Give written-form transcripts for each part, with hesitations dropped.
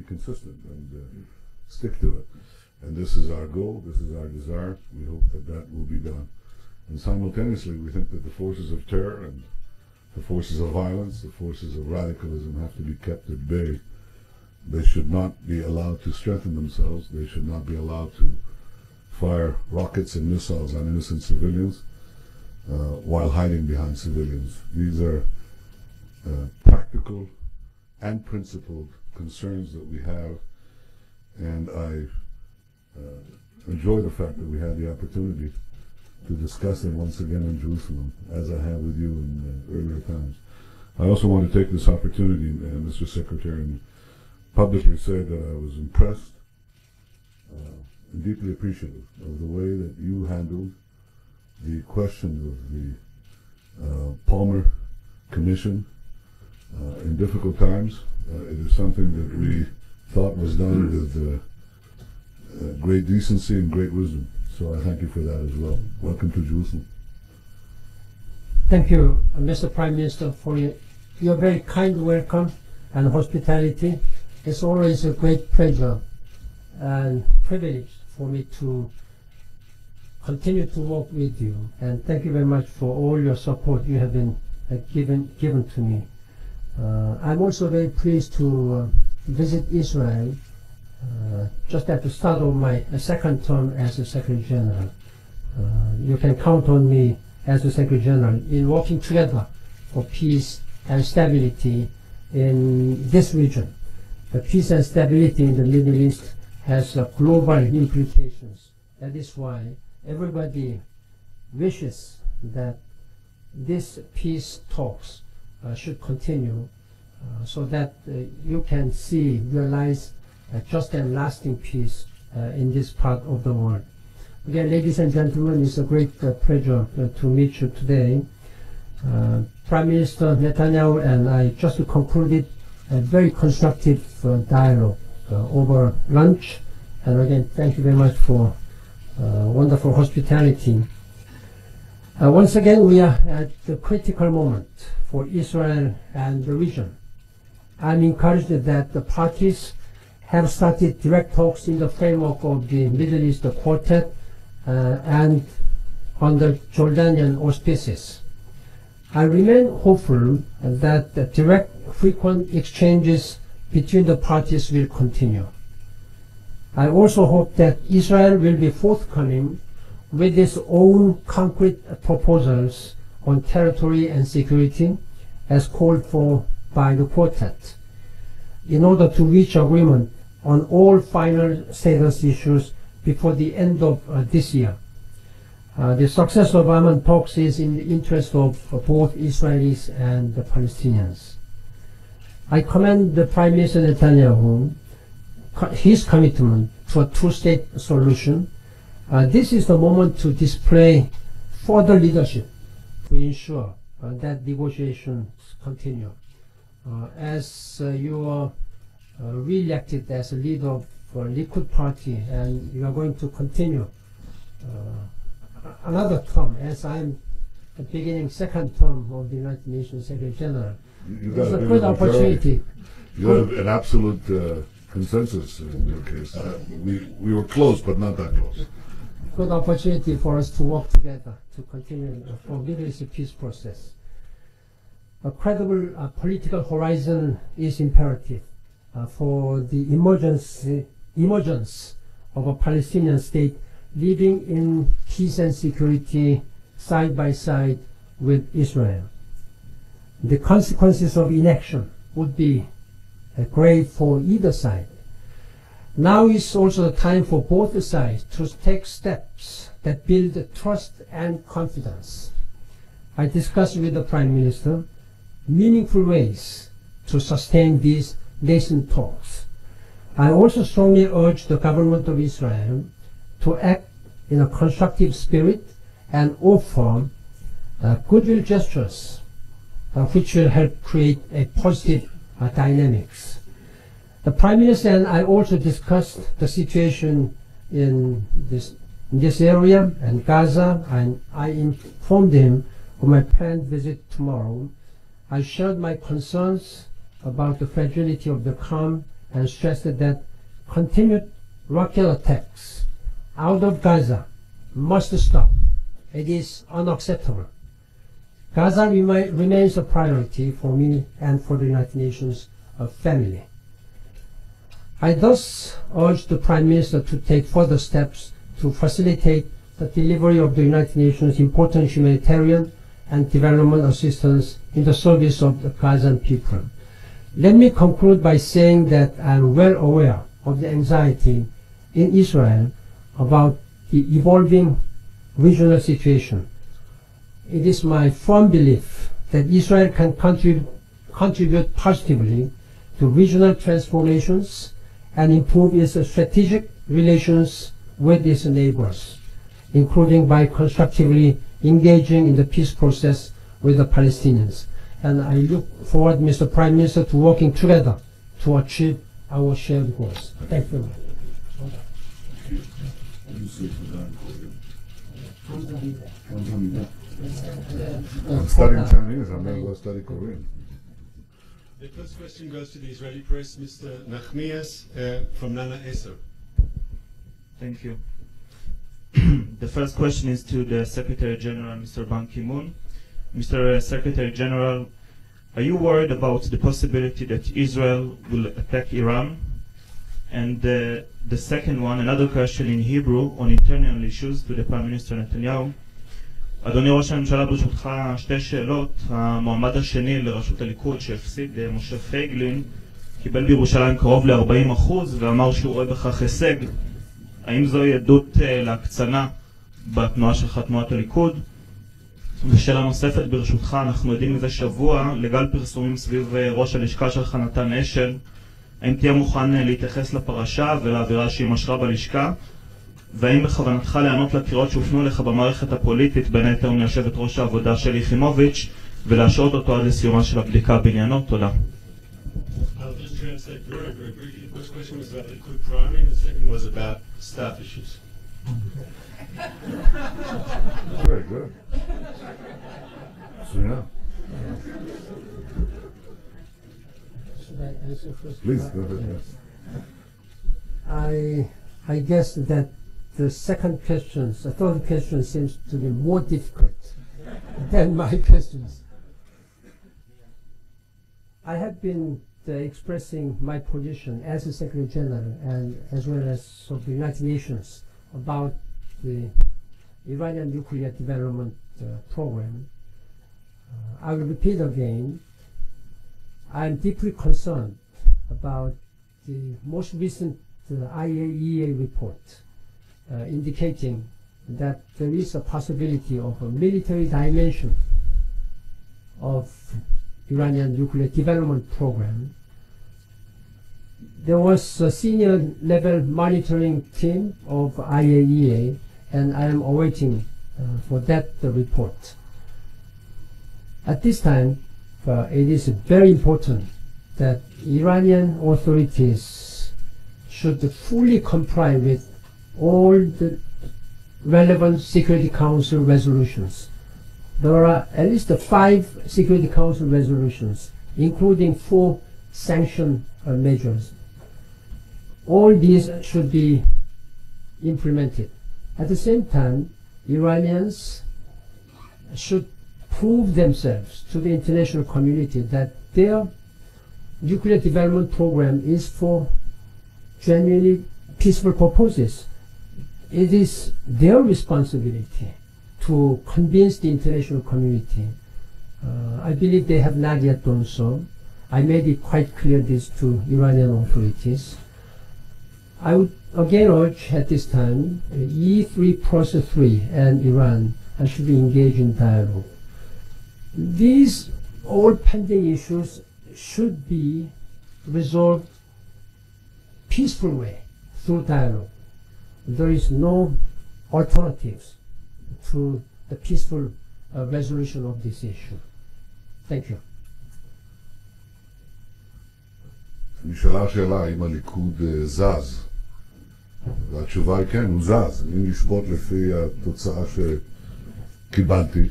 consistent and stick to it. And this is our goal, this is our desire. We hope that that will be done. And simultaneously, we think that the forces of terror and the forces of violence, the forces of radicalism have to be kept at bay. They should not be allowed to strengthen themselves. They should not be allowed to fire rockets and missiles on innocent civilians while hiding behind civilians. These are practical and principled concerns that we have, and I enjoy the fact that we had the opportunity to discuss them once again in Jerusalem, as I have with you in earlier times. I also want to take this opportunity, Mr. Secretary, and publicly say that I was impressed and deeply appreciative of the way that you handled the question of the Palmer Commission in difficult times. It is something that we thought was done with great decency and great wisdom. So I thank you for that as well. Welcome to Jerusalem. Thank you, Mr. Prime Minister, for your very kind welcome and hospitality. It's always a great pleasure and privilege for me to continue to work with you. And thank you very much for all your support you have been given to me. I'm also very pleased to visit Israel just at the start of my second term as a Secretary General. You can count on me as a Secretary General in working together for peace and stability in this region. The peace and stability in the Middle East has global implications. That is why everybody wishes that these peace talks should continue so that you can realize just and lasting peace in this part of the world. Again, ladies and gentlemen, it's a great pleasure to meet you today. Prime Minister Netanyahu and I just concluded a very constructive dialogue over lunch. And again, thank you very much for wonderful hospitality. Once again, we are at the critical moment for Israel and the region. I'm encouraged that the parties have started direct talks in the framework of the Middle East Quartet and under Jordanian auspices. I remain hopeful that the direct, frequent exchanges between the parties will continue. I also hope that Israel will be forthcoming with its own concrete proposals on territory and security as called for by the Quartet, in order to reach agreement on all final status issues before the end of this year. The success of Amman talks is in the interest of both Israelis and the Palestinians. I commend the Prime Minister Netanyahu, his commitment to a two-state solution. This is the moment to display further leadership to ensure that negotiations continue. As you are re-elected as a leader of the Likud party, and you are going to continue another term, as I'm beginning second term of the United Nations Secretary General. It's a good opportunity. You have an absolute consensus in your case. We were close, but not that close. Good opportunity for us to work together to continue for Middle East peace process. A credible political horizon is imperative for the emergence of a Palestinian state living in peace and security side by side with Israel. The consequences of inaction would be grave for either side. Now is also the time for both sides to take steps that build trust and confidence. I discussed with the Prime Minister meaningful ways to sustain these nascent talks. I also strongly urge the government of Israel to act in a constructive spirit and offer goodwill gestures which will help create a positive dynamics. The Prime Minister and I also discussed the situation in this area and Gaza, and I informed him of my planned visit tomorrow. I shared my concerns about the fragility of the calm and stressed that continued rocket attacks out of Gaza must stop. It is unacceptable. Gaza remains a priority for me and for the United Nations family. I thus urge the Prime Minister to take further steps to facilitate the delivery of the United Nations' important humanitarian and development assistance in the service of the Gazan people. Let me conclude by saying that I am well aware of the anxiety in Israel about the evolving regional situation. It is my firm belief that Israel can contribute positively to regional transformations and improve its strategic relations with its neighbors, including by constructively engaging in the peace process with the Palestinians. And I look forward, Mr. Prime Minister, to working together to achieve our shared goals. Thank you. I'm studying Chinese, I'm going to go study Korean. The first question goes to the Israeli press, Mr. Nachmias from Nana Eser. Thank you. The first question is to the Secretary General, Mr. Ban Ki-moon. Mr. Secretary General, are you worried about the possibility that Israel will attack Iran? And the second one, another question in Hebrew on internal issues to the Prime Minister Netanyahu. אדוני ראש הממשלה, ברשותך שתי שאלות. המועמד השני לראשות הליכוד שהפסיד, משה פייגלין, קיבל בירושלים קרוב ל-40% ואמר שהוא רואה בכך הישג. האם זוהי עדות להקצנה בתנועה שלך, תנועת הליכוד? ושאלה נוספת ברשותך, אנחנו יודעים מזה שבוע לגל פרסומים סביב ראש הלשכה שלך נתן אשל. האם תהיה מוכן להתייחס לפרשה ולאווירה שהיא משרה בלשכה? והאם בכוונתך לענות לקריאות שהופנו לך במערכת הפוליטית, בין היתר מיושבת ראש העבודה שלי יחימוביץ', ולהשעות אותו עד לסיומה של הבדיקה בעניינו? תודה. I'll just translate very briefly. The first question was about Likud primary, and the second was about staff issues. Very good. So, yeah. Should I answer first? Please, go ahead. Yes. I guess that the third question seems to be more difficult than my questions. I have been expressing my position as a Secretary General and as well as of the United Nations about the Iranian nuclear development program. I will repeat again, I am deeply concerned about the most recent IAEA report indicating that there is a possibility of a military dimension of Iranian nuclear development program. There was a senior level monitoring team of IAEA, and I am awaiting for that report. At this time, it is very important that Iranian authorities should fully comply with all the relevant Security Council resolutions. There are at least 5 Security Council resolutions, including 4 sanction measures. All these should be implemented. At the same time, Iranians should prove themselves to the international community that their nuclear development program is for genuinely peaceful purposes. It is their responsibility to convince the international community. I believe they have not yet done so. I made it quite clear this to Iranian authorities. I would again urge at this time E3+3 and Iran should be engaged in dialogue. These all pending issues should be resolved peaceful way through dialogue. There is no alternatives to the peaceful resolution of this issue. Thank you. נשאלה השאלה האם הליכוד זז, והתשובה היא כן, הוא זז. אם לשפוט לפי התוצאה שקיבלתי,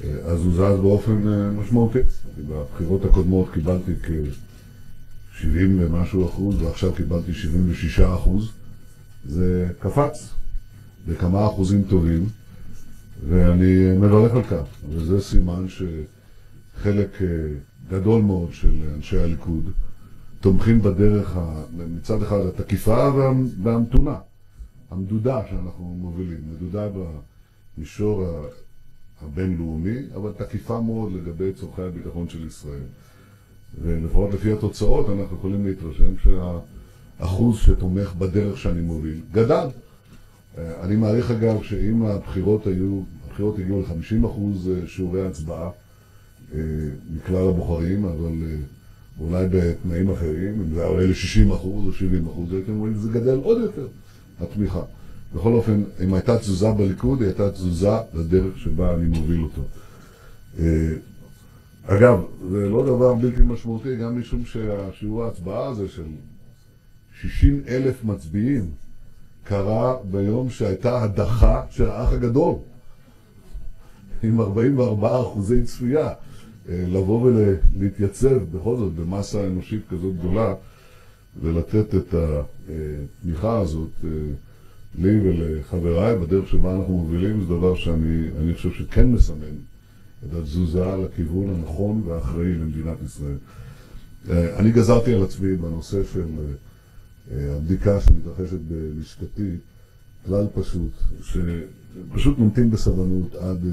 אז הוא זז באופן משמעותי. בבחירות הקודמות קיבלתי 70 ומשהו אחוז, ועכשיו קיבלתי 76%. זה קפץ בכמה אחוזים טובים, ואני מברך על כך. וזה סימן שחלק גדול מאוד של אנשי הליכוד תומכים בדרך, מצד אחד התקיפה והמתונה, המדודה שאנחנו מובילים, מדודה במישור הבינלאומי, אבל תקיפה מאוד לגבי צורכי הביטחון של ישראל. ולפחות לפי התוצאות אנחנו יכולים להתרשם שהאחוז שתומך בדרך שאני מוביל גדל. אני מעריך אגב שאם הבחירות הגיעו ל-50% שיעורי הצבעה מכלל הבוחרים, אבל אולי בתנאים אחרים, אם זה עולה ל-60% או 70%, הייתם רואים שזה גדל עוד יותר, התמיכה. בכל אופן, אם הייתה תזוזה בליכוד, היא הייתה תזוזה לדרך שבה אני מוביל אותו. אגב, זה לא דבר בלתי משמעותי, גם משום שהשיעור ההצבעה הזה של 60,000 מצביעים קרה ביום שהייתה הדחה של האח הגדול, עם 44% צפייה. לבוא ולהתייצב בכל זאת במסה אנושית כזאת גדולה ולתת את התמיכה הזאת לי ולחבריי בדרך שבה אנחנו מובילים, זה דבר שאני חושב שכן מסמן את התזוזה לכיוון הנכון והאחראי למדינת ישראל. אני גזרתי על עצמי בנושא של הבדיקה שמתרחשת בלשכתי כלל פשוט, שפשוט נמתין בסבלנות עד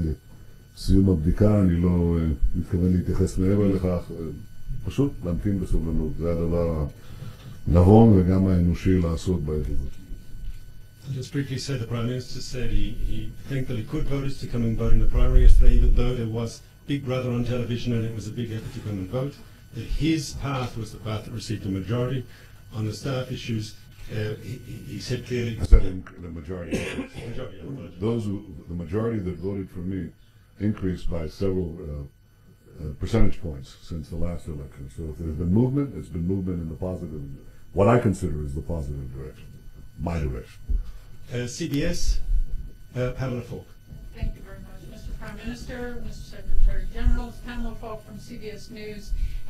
סיום הבדיקה. אני לא מתכוון להתייחס מעבר לכך, פשוט להמתין בסבלנות. זה הדבר הנכון וגם האנושי לעשות בעת הזאת. Just briefly say the Prime Minister said he thanked the Likud voters to come and vote in the primary yesterday, even though there was Big Brother on television and it was a big effort to come and vote. That his path was the path that received a majority. On the staff issues, he said clearly... I said the majority. The majority that voted for me increased by several percentage points since the last election. So if there's been movement, it's been movement in the positive, what I consider is the positive direction, my direction. CBS, Pamela Falk. Thank you very much, Mr. Prime Minister, Mr. Secretary General. Pamela Falk from CBS News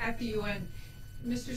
at the UN. Mr.